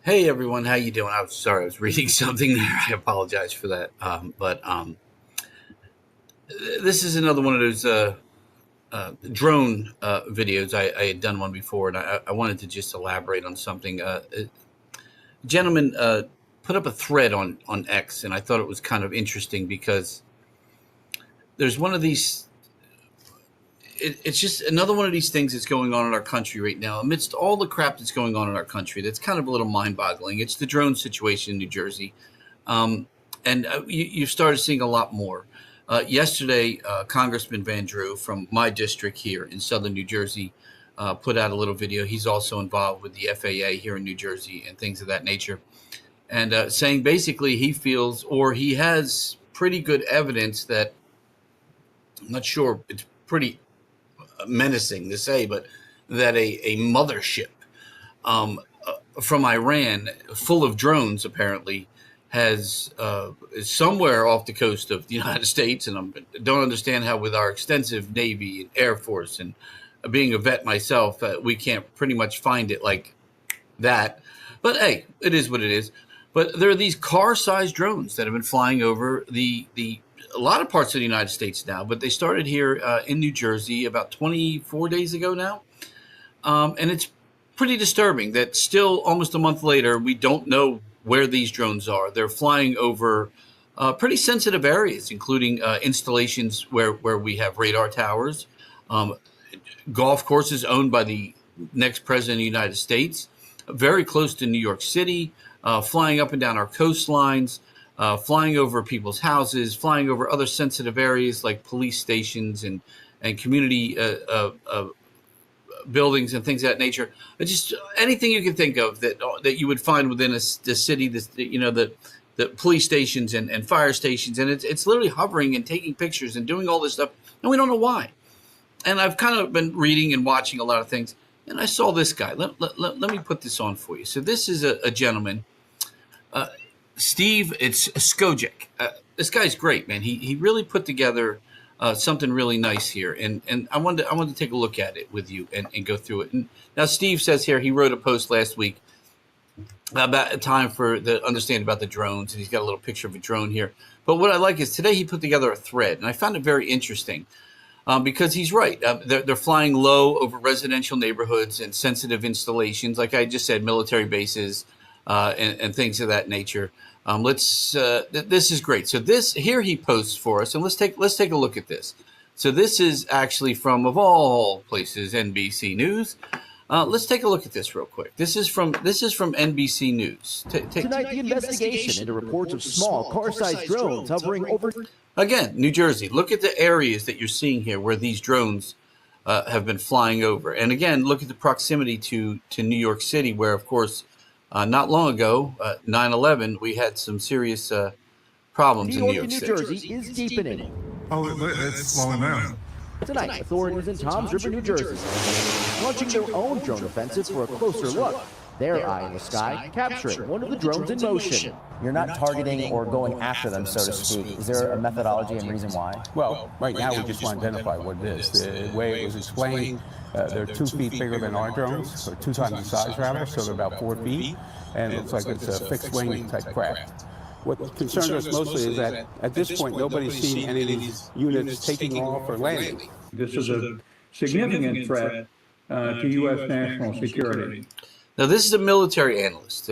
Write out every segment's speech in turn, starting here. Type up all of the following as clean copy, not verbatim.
Hey everyone, how you doing? I'm sorry, I was reading something there. I apologize for that. But this is another one of those drone videos. I had done one before, and I wanted to just elaborate on something. A gentleman put up a thread on X, and I thought it was kind of interesting because there's one of these. It's just another one of these things that's going on in our country right now. Amidst all the crap that's going on in our country, that's kind of a little mind-boggling. It's the drone situation in New Jersey, and you started seeing a lot more. Yesterday, Congressman Van Drew from my district here in southern New Jersey put out a little video. He's also involved with the FAA here in New Jersey and things of that nature, and saying basically he feels or he has pretty good evidence that I'm not sure it's pretty menacing to say, but that a mothership from Iran full of drones apparently has is somewhere off the coast of the United States, and I don't understand how with our extensive Navy and Air Force and being a vet myself, we can't pretty much find it like that. But hey, it is what it is. But there are these car-sized drones that have been flying over the a lot of parts of the United States now, but they started here in New Jersey about 24 days ago now. And it's pretty disturbing that still almost a month later, we don't know where these drones are. They're flying over pretty sensitive areas, including installations where we have radar towers, golf courses owned by the next president of the United States, very close to New York City, flying up and down our coastlines, flying over people's houses, flying over other sensitive areas like police stations and community buildings and things of that nature. Just anything you can think of that you would find within the city, the police stations and fire stations. And it's literally hovering and taking pictures and doing all this stuff. And we don't know why. And I've kind of been reading and watching a lot of things. And I saw this guy. Let me put this on for you. So this is a gentleman. Steve, it's Skojec. This guy's great, man. He really put together something really nice here, and I wanted to take a look at it with you and go through it. And now Steve says here he wrote a post last week about a time for the understanding about the drones, and he's got a little picture of a drone here. But what I like is today he put together a thread, and I found it very interesting because he's right. They're flying low over residential neighborhoods and sensitive installations, like I just said, military bases. And things of that nature. This is great. So this here he posts for us, and let's take a look at this. So this is actually from, of all places, NBC News. Let's take a look at this real quick. This is from NBC News. Tonight, the investigation into reports of small car-sized drones hovering over. Again, New Jersey. Look at the areas that you're seeing here where these drones have been flying over, and again, look at the proximity to New York City, where of course. Not long ago, 9/11, we had some serious problems in New York City. New Jersey is deepening. Oh, it's slowing down. Tonight, authorities in Toms River, New Jersey, launching their own drone offensive for a closer look. Their eye in the sky, capturing one of the drones in motion. You're not targeting or going after them, so to speak. Is there a methodology and reason why? Well, right now we just want to identify what it is. The way it was explained, they're 2 feet bigger than our drones, or 2 times the size rather, so they're about 4 feet, and it looks like it's a fixed wing type craft. What concerns us mostly is that at this point nobody's seen any of these units taking off or landing. This is a significant threat to U.S. national security. Now, this is a military analyst.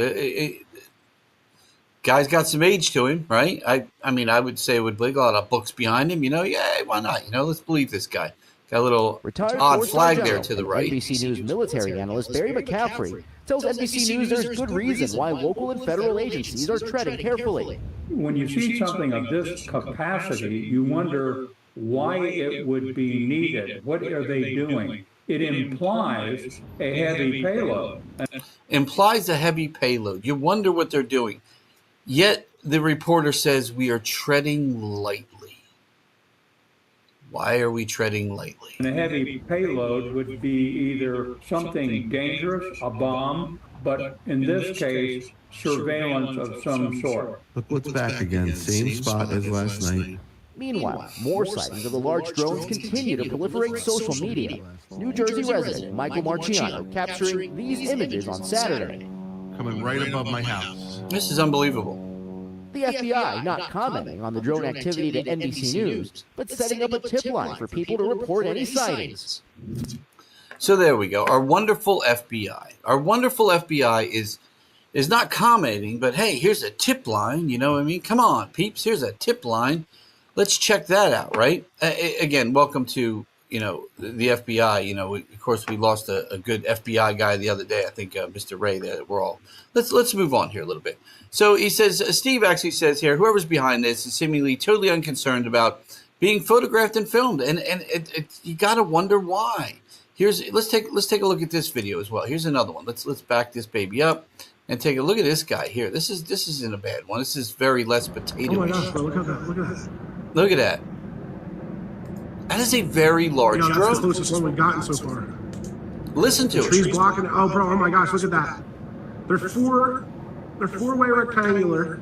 Guy's got some age to him, right? I mean, I would say would big a lot of books behind him. Yeah, why not? Let's believe this guy. Got a little odd flag there to the right. NBC News military analyst Barry McCaffrey tells NBC News there's good reason why local and federal agencies are treading carefully. When you see something of this capacity, you wonder why it would be needed. What are they doing? It implies a heavy payload. Implies a heavy payload. You wonder what they're doing. Yet the reporter says we are treading lightly. Why are we treading lightly? And a heavy payload would be either something dangerous, a bomb, but in this case, surveillance of some sort. Look what's back again. Same spot as last night. Meanwhile, more sightings of the large drones continue to proliferate social media. New Jersey resident Michael Marciano capturing these images on Saturday. coming right above my house. This is unbelievable. The FBI not commenting on the drone activity to NBC News, but setting up a tip line for people to report any sightings. So there we go. Our wonderful FBI. Our wonderful FBI is not commenting, but hey, here's a tip line. You know what I mean? Come on, peeps. Here's a tip line. Let's check that out, right? Again, welcome to, the FBI. Of course, we lost a good FBI guy the other day. I think Mr. Ray. That we're all. Let's move on here a little bit. So he says, Steve actually says here, whoever's behind this is seemingly totally unconcerned about being photographed and filmed, and you got to wonder why. Let's take a look at this video as well. Here's another one. Let's back this baby up and take a look at this guy here. This isn't a bad one. This is very less potato. Oh my gosh, bro, look at that. Look at that. That is a very large drone. That's the closest one we've gotten so far. Listen to it. Trees blocking it. Oh, bro, oh my gosh, look at that. They're four-way rectangular.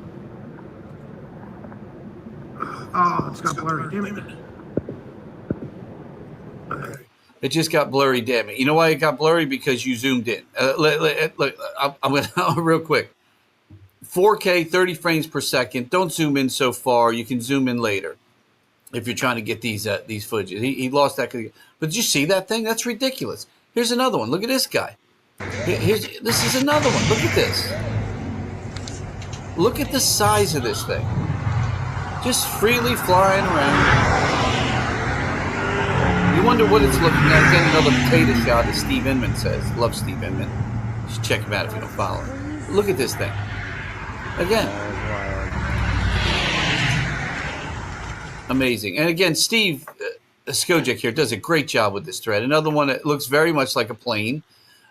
Oh, it's got blurry. Damn it. Okay. It just got blurry, damn it. You know why it got blurry? Because you zoomed in. Look, I'm going to, real quick. 4K, 30 frames per second. Don't zoom in so far. You can zoom in later if you're trying to get these footages. He lost that. But did you see that thing? That's ridiculous. Here's another one. Look at this guy. This is another one. Look at this. Look at the size of this thing. Just freely flying around. You wonder what it's looking at. Again, another potato shot, as Steve Inman says. Love Steve Inman. Just check him out if you don't follow him. Look at this thing. Again. Amazing. And again, Steve Skojec here does a great job with this thread. Another one that looks very much like a plane.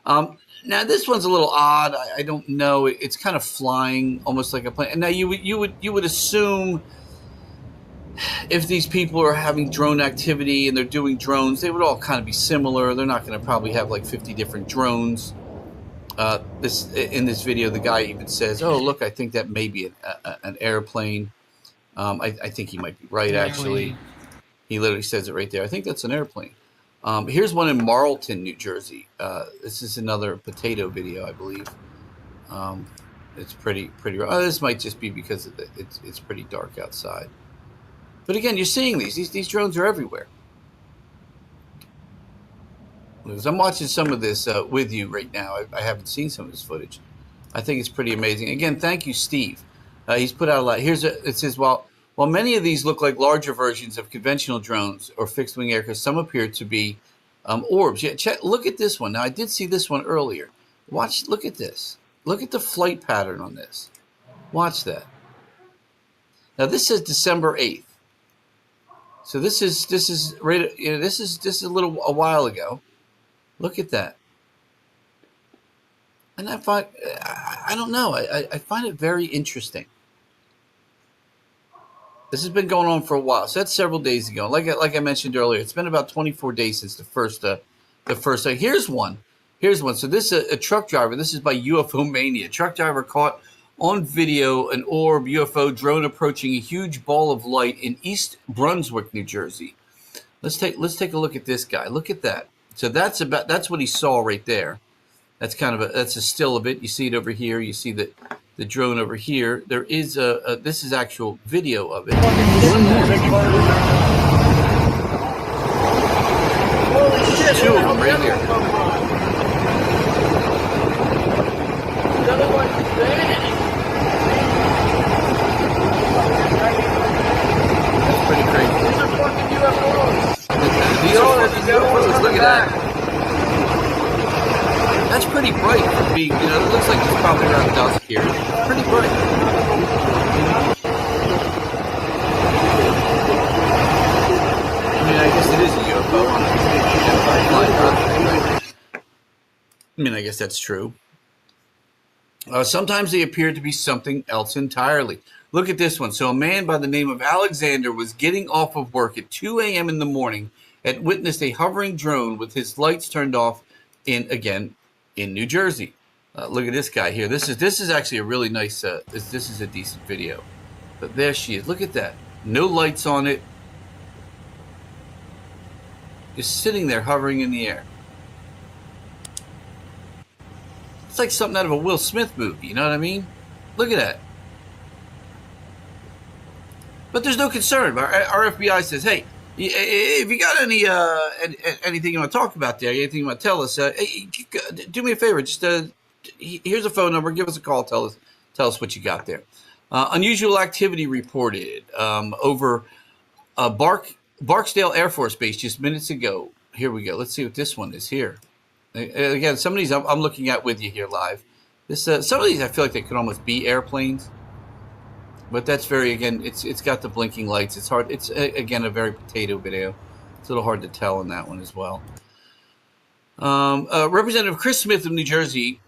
Now this one's a little odd. I don't know. It's kind of flying almost like a plane. And now you would assume if these people are having drone activity and they're doing drones, they would all kind of be similar. They're not going to probably have like 50 different drones. In this video, the guy even says, "Oh, look, I think that may be an airplane." I think he might be right. Actually, he literally says it right there. I think that's an airplane. Here's one in Marlton, New Jersey. This is another potato video, I believe. It's pretty. This might just be because it's pretty dark outside. But again, you're seeing these drones are everywhere. Because I'm watching some of this with you right now. I haven't seen some of this footage. I think it's pretty amazing. Again, thank you, Steve. He's put out a lot. It says, while many of these look like larger versions of conventional drones or fixed-wing aircraft, some appear to be orbs. Yeah, look at this one. Now, I did see this one earlier. Look at this. Look at the flight pattern on this. Watch that. Now, this says December 8th. So this is right. This is a while ago. Look at that. And I don't know. I find it very interesting. This has been going on for a while. So that's several days ago. Like I mentioned earlier, it's been about 24 days since the first. Here's one. So this is a truck driver. This is by UFO Mania. Truck driver caught on video an orb UFO drone approaching a huge ball of light in East Brunswick, New Jersey. Let's take a look at this guy. Look at that. So that's what he saw right there. That's that's a still of it. You see it over here. You see the drone over here. There is this is actual video of it. Holy shit! Two of them right here. That's pretty crazy. These are fucking UFOs. These are fucking UFOs. Look at that. That's pretty bright for being, it looks like it's probably around dusk here. Pretty bright. I mean, I guess it is a UFO. I mean, I guess that's true. Sometimes they appear to be something else entirely. Look at this one. So a man by the name of Alexander was getting off of work at 2 a.m. in the morning and witnessed a hovering drone with his lights turned off in New Jersey. Look at this guy here. This is actually a really nice, this is a decent video. But there she is. Look at that. No lights on it. Just sitting there hovering in the air. like something out of a Will Smith movie. You know what I mean? Look at that. But there's no concern. Our FBI says, hey, if you got anything you want to talk about there, anything you want to tell us, hey, do me a favor. Just here's a phone number. Give us a call. Tell us what you got there. Unusual activity reported over Barksdale Air Force Base just minutes ago. Here we go. Let's see what this one is here. Again, some of these I'm looking at with you here live. Some of these I feel like they could almost be airplanes. But that's it's got the blinking lights. It's hard. It's, again, a very potato video. It's a little hard to tell in that one as well. Representative Chris Smith of New Jersey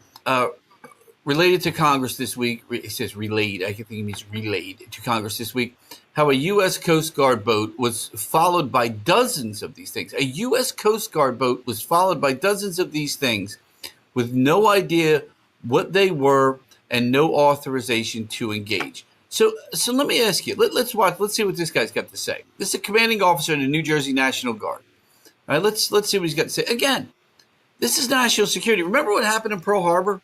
related to Congress this week. It says relayed. I think he means relayed to Congress this week. How a U.S. Coast Guard boat was followed by dozens of these things. A U.S. Coast Guard boat was followed by dozens of these things with no idea what they were and no authorization to engage. So let me ask you. Let's watch. Let's see what this guy's got to say. This is a commanding officer in the New Jersey National Guard. All right, let's see what he's got to say. Again, this is national security. Remember what happened in Pearl Harbor?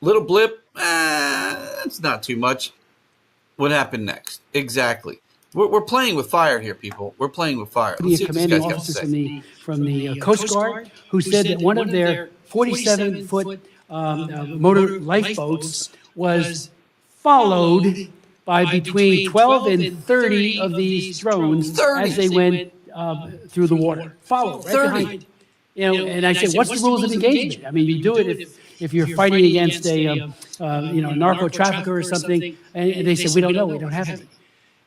Little blip. It's not too much. What happened next? Exactly. We're playing with fire here, people. We're playing with fire. Let's see what this guy's got to say. From the Coast Guard, who said that one of their 47-foot motor lifeboats was followed by between 12 and 30 of these drones as they went through the water. Followed right behind. And I said, what's the rules of engagement? I mean, you do it if you're fighting against a narco trafficker or something, and they said, we don't know, we don't have any.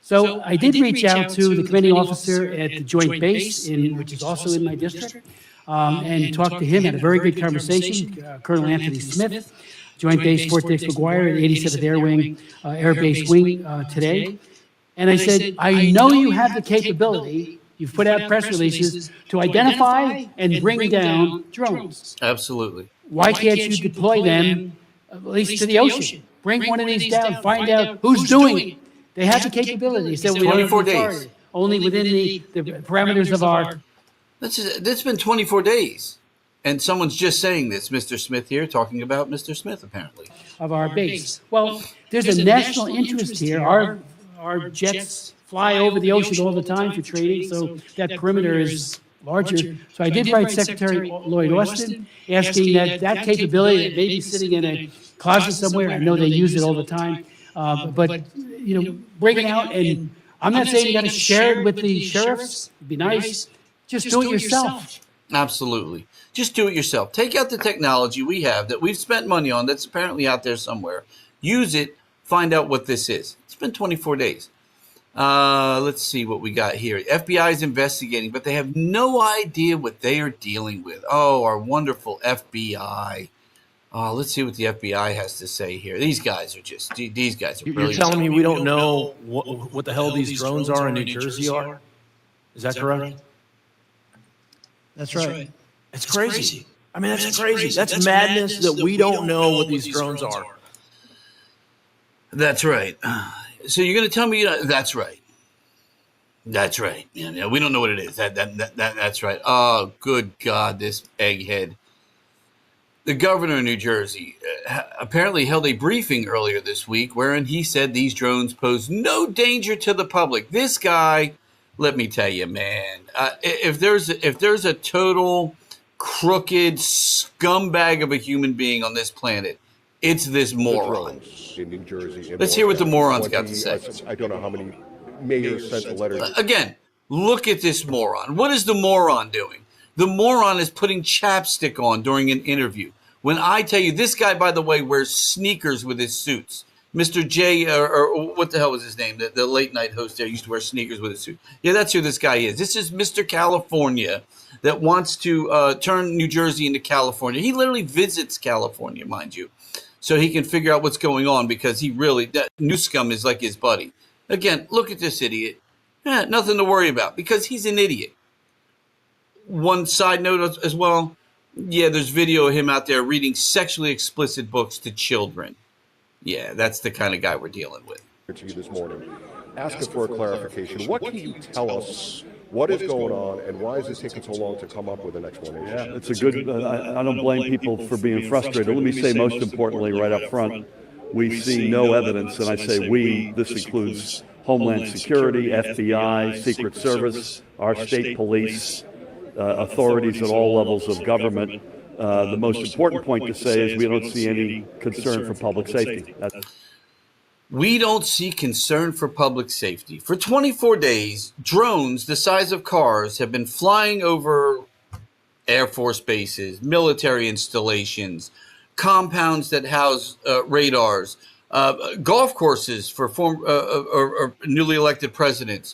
So I did reach out to the commanding officer at the Joint Base, which is also in my district, and talked to him. Had a very good conversation. Colonel Anthony Smith, Joint Base Fort Dix McGuire, at 87th Air Wing, Air Base Wing today. And I said, I know you have the capability. You've put out press releases to identify and bring down drones. Absolutely. Why can't you deploy them at least to the ocean? Bring one of these down, find out who's doing it. They have the capability. So 24 days. Only within the parameters of our... That's been 24 days. And someone's just saying this, Mr. Smith here, talking about Mr. Smith, apparently. Of our base. Well, there's a national interest here. Our jets fly over the ocean all the time for trading, so that perimeter is larger. So I did write Secretary Lloyd Austin asking that capability that may be sitting in a closet somewhere. I know they use it all the time. But bring it out, and I'm not saying you got to share it with the sheriffs. It'd be nice. Just do it yourself. Absolutely. Just do it yourself. Take out the technology we have that we've spent money on that's apparently out there somewhere. Use it. Find out what this is. It's been 24 days. Let's see what we got here. FBI is investigating, but they have no idea what they are dealing with. Oh, our wonderful FBI. Let's see what the FBI has to say here. These guys are brilliant. You're telling me we don't know what the hell these drones are in New Jersey are? Is that correct? That's right. It's crazy. I mean, that's crazy. That's madness that we don't know what these drones are. That's right. So you're going to tell me that's right. That's right. Yeah, we don't know what it is. That's right. Oh, good God, this egghead. The governor of New Jersey apparently held a briefing earlier this week wherein he said these drones pose no danger to the public. This guy, let me tell you, man, if there's a total crooked scumbag of a human being on this planet, it's this moron. In New Jersey. Let's hear what the moron's got to say. I don't know how many mayors sent a letter. Again, look at this moron. What is the moron doing? The moron is putting chapstick on during an interview. When I tell you, this guy, by the way, wears sneakers with his suits. Mr. J, or what the hell was his name? The late night host there used to wear sneakers with his suit. Yeah, that's who this guy is. This is Mr. California that wants to turn New Jersey into California. He literally visits California, mind you, so he can figure out what's going on because that Newscum is like his buddy. Again, look at this idiot. Nothing to worry about because he's an idiot. One side note as well. Yeah, there's video of him out there reading sexually explicit books to children. Yeah, that's the kind of guy we're dealing with. To you this morning, ask for a clarification. What can you tell us What is going on, and why is it taking so long to come up with an explanation? Yeah, it's a good, I don't blame people for being frustrated. Let me say most importantly right up front, we see no evidence, and I say we, this includes Homeland Security, FBI, Secret Service, our state police, authorities at all levels of government. The most important point to say is we don't see any concern for public safety. We don't see concern for public safety. For 24 days, drones the size of cars have been flying over Air Force bases, military installations, compounds that house radars, golf courses for or newly elected presidents,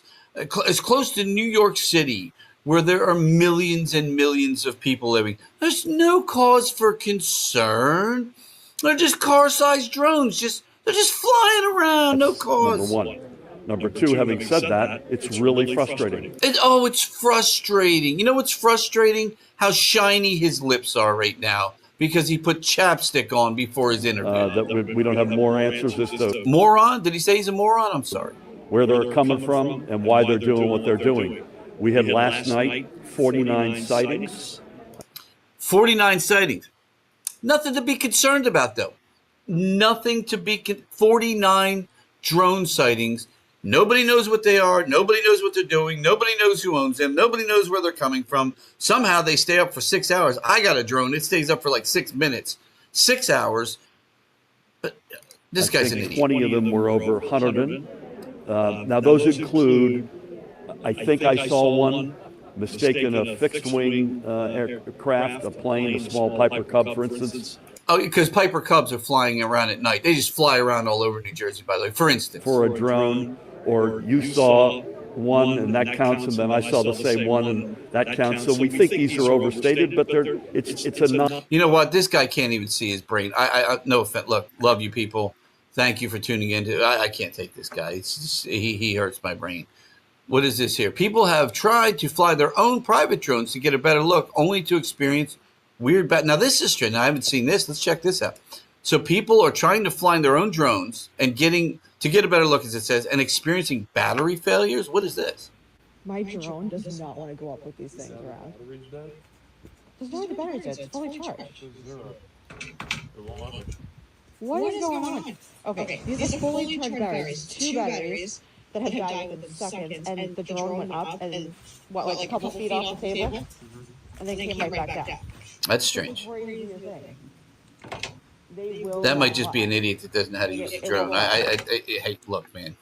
as close to New York City, where there are millions and millions of people living. There's no cause for concern. They're just car-sized drones. They're just flying around. No cause. Number one. Number two, having said that, it's really frustrating. It's frustrating. You know what's frustrating? How shiny his lips are right now because he put chapstick on before his interview. That we don't have more answers as to moron. Did he say he's a moron? I'm sorry. Where they're coming from and why they're doing what they're doing. We had last night 49 sightings. 49 sightings. Nothing to be concerned about, though. Nothing to be 49 drone sightings. Nobody knows what they are. Nobody knows what they're doing. Nobody knows who owns them. Nobody knows where they're coming from. Somehow they stay up for 6 hours. I got a drone. It stays up for like 6 minutes. 6 hours. But this guy's an idiot. 20 of them were over 100. Now, those include, I think I saw one mistaken a fixed-wing aircraft, a plane, a small Piper Cub, for instance. Oh, because Piper Cubs are flying around at night. They just fly around all over New Jersey, by the way, for instance. For a drone, or you saw one and that counts, and then I saw the same one and that counts. So we think these are overstated, but it's a non. You know what? This guy can't even see his brain. I no offense. Look, love you people. Thank you for tuning in. I can't take this guy. It's just, he hurts my brain. What is this here? People have tried to fly their own private drones to get a better look, only to experience weird. Now, this is strange. Now, I haven't seen this. Let's check this out. So people are trying to fly their own drones and get a better look, as it says, and experiencing battery failures. What is this? My drone does not want to go up with these things around. There's no way the battery's dead. It's fully charged. What is going on? Okay, these are fully charged batteries. 2 batteries that had died within seconds, and the drone went up and, like a couple feet off the table? And then came right back down. That's strange. That might just be an idiot that doesn't know how to use the drone. Hey, look, man.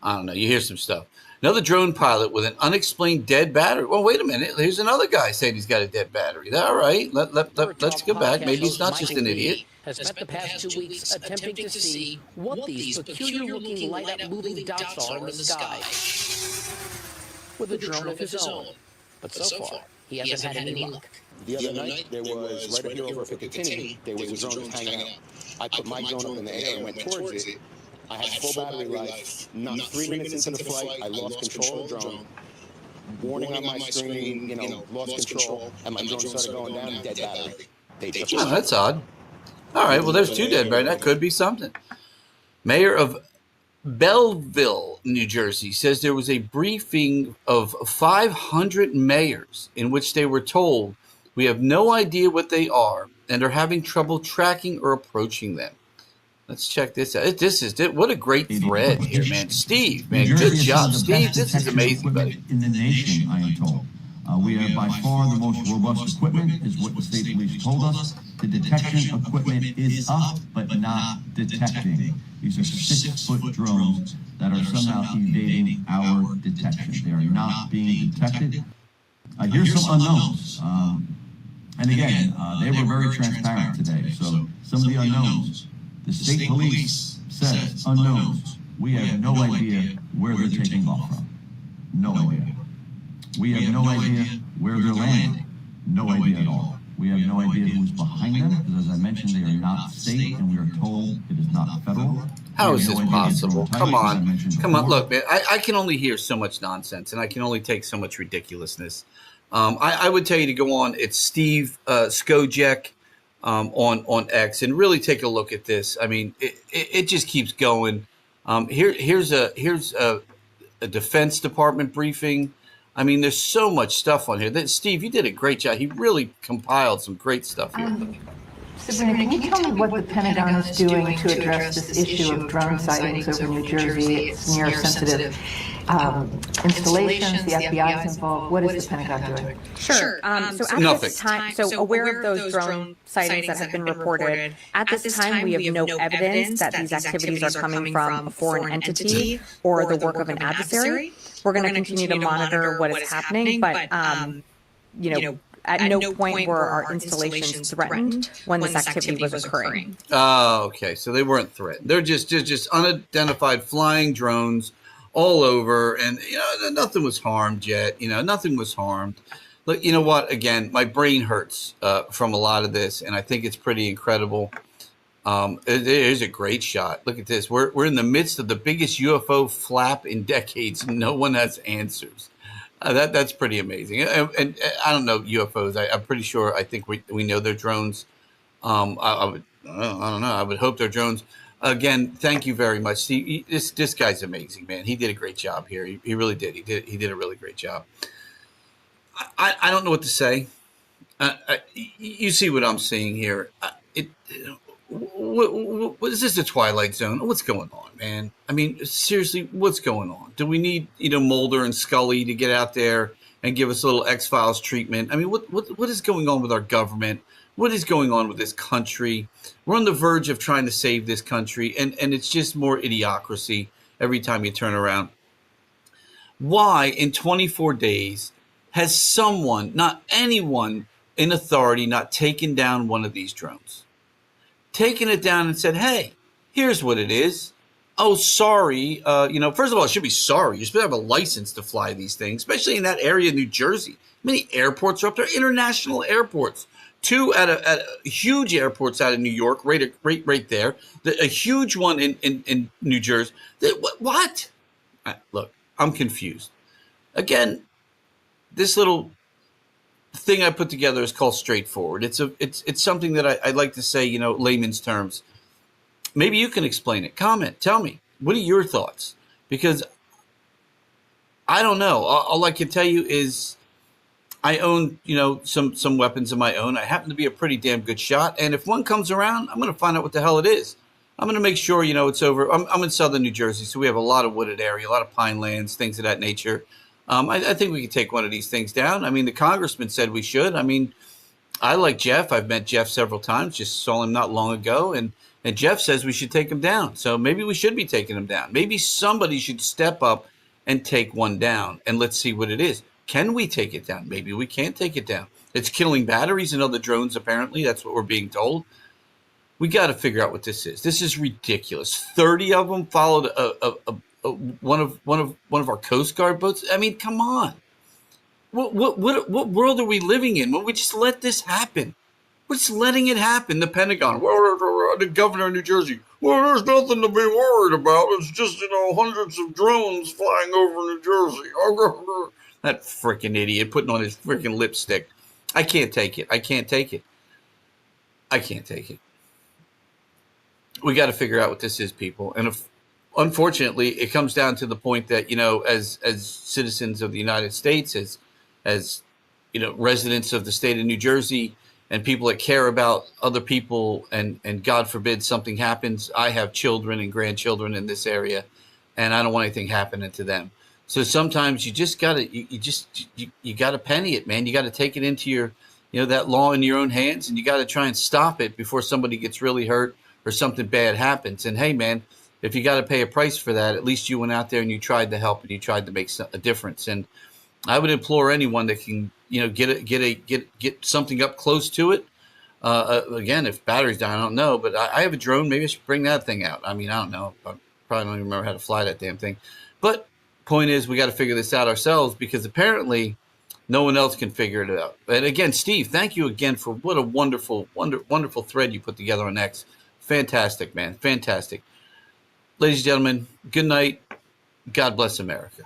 I don't know. You hear some stuff. Another drone pilot with an unexplained dead battery. Well, wait a minute. Here's another guy saying he's got a dead battery. All right. Let's go back. Maybe he's not just an idiot. Has spent the past 2 weeks attempting to see what these peculiar-looking light-up moving dots are in the sky with a drone of his own. But so far, he hasn't had any luck. The other night, there was, right up here over at Picatinny, there was a drone just hanging out. I put my drone up in the air and went towards it. I had full battery life. Not 3 minutes into the flight, I lost control of the drone. Warning on my screen, lost control, and my drone started going down, dead battery. Oh, that's odd. All right, well, there's 2 dead, right? That could be something. Mayor of Belleville, New Jersey, says there was a briefing of 500 mayors in which they were told, we have no idea what they are and are having trouble tracking or approaching them. Let's check this out. What a great thread here, man. Steve, man, good job, Steve. This is amazing, buddy. In the nation, I am told. We have by far the most robust equipment, is what the state police told us. The detection equipment is up, but not detecting. These are 6-foot drones that are somehow evading our detection. They are not being detected. Here's some unknowns. And again, they were very transparent today. So some of the unknowns. The state police says unknowns. We have no idea where they're taking off from. No idea. We have no idea where they're landing. No idea at all. We have no idea who's behind them, because as I mentioned, they are not state, and we are told it is not federal. How is this possible? Come on. Come on. Look, man, I can only hear so much nonsense, and I can only take so much ridiculousness. I would tell you to go on. It's Steve Skojec on X, and really take a look at this. I mean, it just keeps going. Here's a Defense Department briefing. I mean, there's so much stuff on here. Steve, you did a great job. He really compiled some great stuff here. Sabrina, can you tell me what the Pentagon is doing to address this issue of drone sightings over New Jersey? It's near sensitive installations. The FBI is involved. What is the Pentagon doing? Sure. So at this time, so aware of those drone sightings that have been reported, at this time we have no evidence that these activities are coming from a foreign entity or the work of an adversary. We're going to continue to monitor what is happening, but at no point were our installations threatened when this activity was occurring. Oh, okay. So they weren't threatened. They're just unidentified flying drones all over, and nothing was harmed yet. Nothing was harmed. Look, you know what? Again, my brain hurts from a lot of this, and I think it's pretty incredible. It is a great shot. Look at this. We're in the midst of the biggest UFO flap in decades. No one has answers. That's pretty amazing. And I don't know UFOs. I'm pretty sure. I think we know they're drones. I don't know. I would hope they're drones. Again, thank you very much. See, this guy's amazing, man. He did a great job here. He really did. He did a really great job. I don't know what to say. You see what I'm seeing here. What is this, the Twilight Zone? What's going on, man? I mean, seriously, what's going on? Do we need Mulder and Scully to get out there and give us a little X-Files treatment? I mean, what is going on with our government? What is going on with this country? We're on the verge of trying to save this country, and it's just more idiocracy every time you turn around. Why, in 24 days, has someone, not anyone in authority, not taken down one of these drones? Taken it down and said, hey, here's what it is. Oh, sorry. First of all, it should be sorry. You're supposed to have a license to fly these things, especially in that area of New Jersey. Many airports are up there, international airports. 2 at huge airports out of New York, right there. A huge one in New Jersey. What? Look, I'm confused. Again, this little thing I put together is called straightforward. It's something that I'd like to say, layman's terms. Maybe you can explain it. Comment. Tell me. What are your thoughts? Because I don't know. All I can tell you is I own, some weapons of my own. I happen to be a pretty damn good shot. And if one comes around, I'm going to find out what the hell it is. I'm going to make sure, it's over. I'm in southern New Jersey, so we have a lot of wooded area, a lot of pine lands, things of that nature. I think we can take one of these things down. I mean, the congressman said we should. I mean, I like Jeff. I've met Jeff several times, just saw him not long ago. And Jeff says we should take him down. So maybe we should be taking him down. Maybe somebody should step up and take one down. And let's see what it is. Can we take it down? Maybe we can't take it down. It's killing batteries and other drones, apparently. That's what we're being told. We got to figure out what this is. This is ridiculous. 30 of them followed one of our Coast Guard boats. I mean, come on. What world are we living in when we just let this happen? We're just letting it happen. The Pentagon, the governor of New Jersey. Well, there's nothing to be worried about. It's just hundreds of drones flying over New Jersey. That freaking idiot putting on his freaking lipstick. I can't take it. I can't take it. We got to figure out what this is, people. And unfortunately, it comes down to the point that, as citizens of the United States, as residents of the state of New Jersey, and people that care about other people, and God forbid something happens. I have children and grandchildren in this area, and I don't want anything happening to them. So sometimes you just gotta, you gotta penny it, man. You gotta take it into your, that law in your own hands, and you gotta try and stop it before somebody gets really hurt or something bad happens. And hey, man, if you got to pay a price for that, at least you went out there and you tried to help and you tried to make a difference. And I would implore anyone that can, get something up close to it. Again, if batteries down, I don't know, but I have a drone. Maybe I should bring that thing out. I mean, I don't know. I probably don't even remember how to fly that damn thing. But point is, we got to figure this out ourselves, because apparently no one else can figure it out. And again, Steve, thank you again for what a wonderful thread you put together on X. Fantastic, man. Fantastic. Ladies and gentlemen, good night. God bless America.